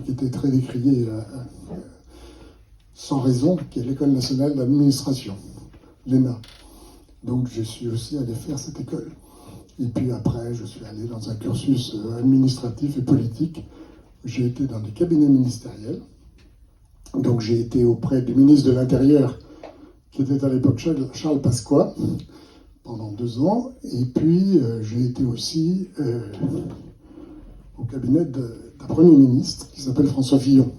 qui était très décriée sans raison, qui est l'École nationale d'administration, l'ENA. Donc je suis aussi allé faire cette école. Et puis après, je suis allé dans un cursus administratif et politique. J'ai été dans des cabinets ministériels. Donc j'ai été auprès du ministre de l'Intérieur, qui était à l'époque Charles Pasqua, pendant 2 ans. Et puis j'ai été aussi au cabinet d'un Premier ministre qui s'appelle François Fillon,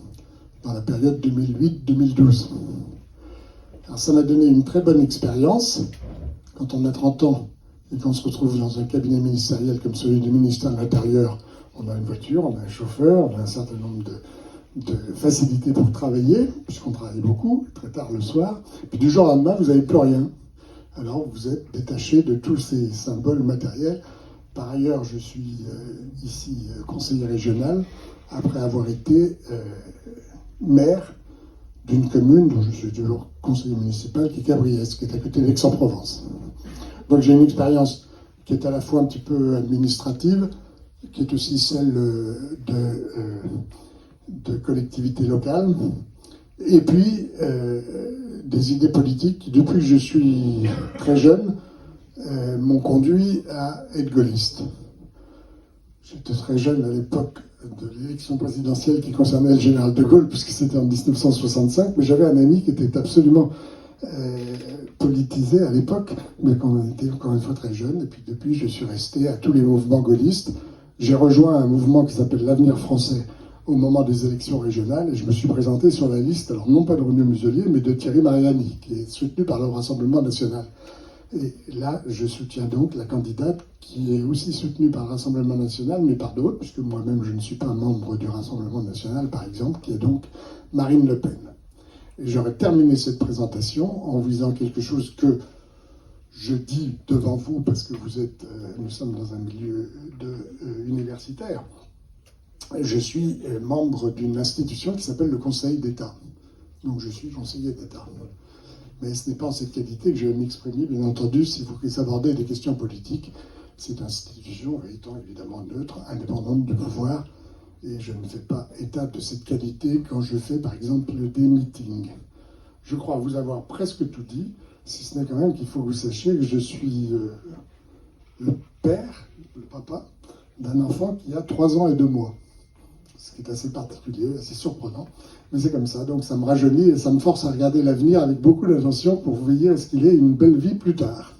dans la période 2008-2012. Alors ça m'a donné une très bonne expérience. Quand on a 30 ans et qu'on se retrouve dans un cabinet ministériel comme celui du ministère de l'Intérieur, on a une voiture, on a un chauffeur, on a un certain nombre de facilités pour travailler, puisqu'on travaille beaucoup, très tard le soir. Puis du jour au lendemain, vous n'avez plus rien. Alors vous êtes détaché de tous ces symboles matériels. Par ailleurs, je suis ici conseiller régional, après avoir été maire d'une commune dont je suis toujours conseiller municipal, qui est Cabriès, qui est à côté d'Aix-en-Provence. Donc j'ai une expérience qui est à la fois un petit peu administrative, qui est aussi celle de collectivité locale, et puis des idées politiques qui, depuis que je suis très jeune, m'ont conduit à être gaulliste. J'étais très jeune à l'époque de l'élection présidentielle qui concernait le général de Gaulle, puisque c'était en 1965, mais j'avais un ami qui était absolument politisé à l'époque, mais quand on était encore une fois très jeune, et puis depuis je suis resté à tous les mouvements gaullistes. J'ai rejoint un mouvement qui s'appelle l'Avenir français au moment des élections régionales, et je me suis présenté sur la liste, alors non pas de René Muselier, mais de Thierry Mariani, qui est soutenu par le Rassemblement national. Et là, je soutiens donc la candidate qui est aussi soutenue par le Rassemblement national, mais par d'autres, puisque moi-même je ne suis pas un membre du Rassemblement national, par exemple, qui est donc Marine Le Pen. Et j'aurais terminé cette présentation en vous disant quelque chose que je dis devant vous, parce que nous sommes dans un milieu universitaire. Je suis membre d'une institution qui s'appelle le Conseil d'État. Donc je suis conseiller d'État. Mais ce n'est pas en cette qualité que je vais m'exprimer, bien entendu, si vous voulez aborder des questions politiques. Cette institution étant évidemment neutre, indépendante du pouvoir, et je ne fais pas état de cette qualité quand je fais, par exemple, des meetings. Je crois vous avoir presque tout dit, si ce n'est quand même qu'il faut que vous sachiez que je suis le père, le papa, d'un enfant qui a 3 ans et 2 mois. Ce qui est assez particulier, assez surprenant, mais c'est comme ça. Donc ça me rajeunit et ça me force à regarder l'avenir avec beaucoup d'attention pour veiller à ce qu'il ait une belle vie plus tard.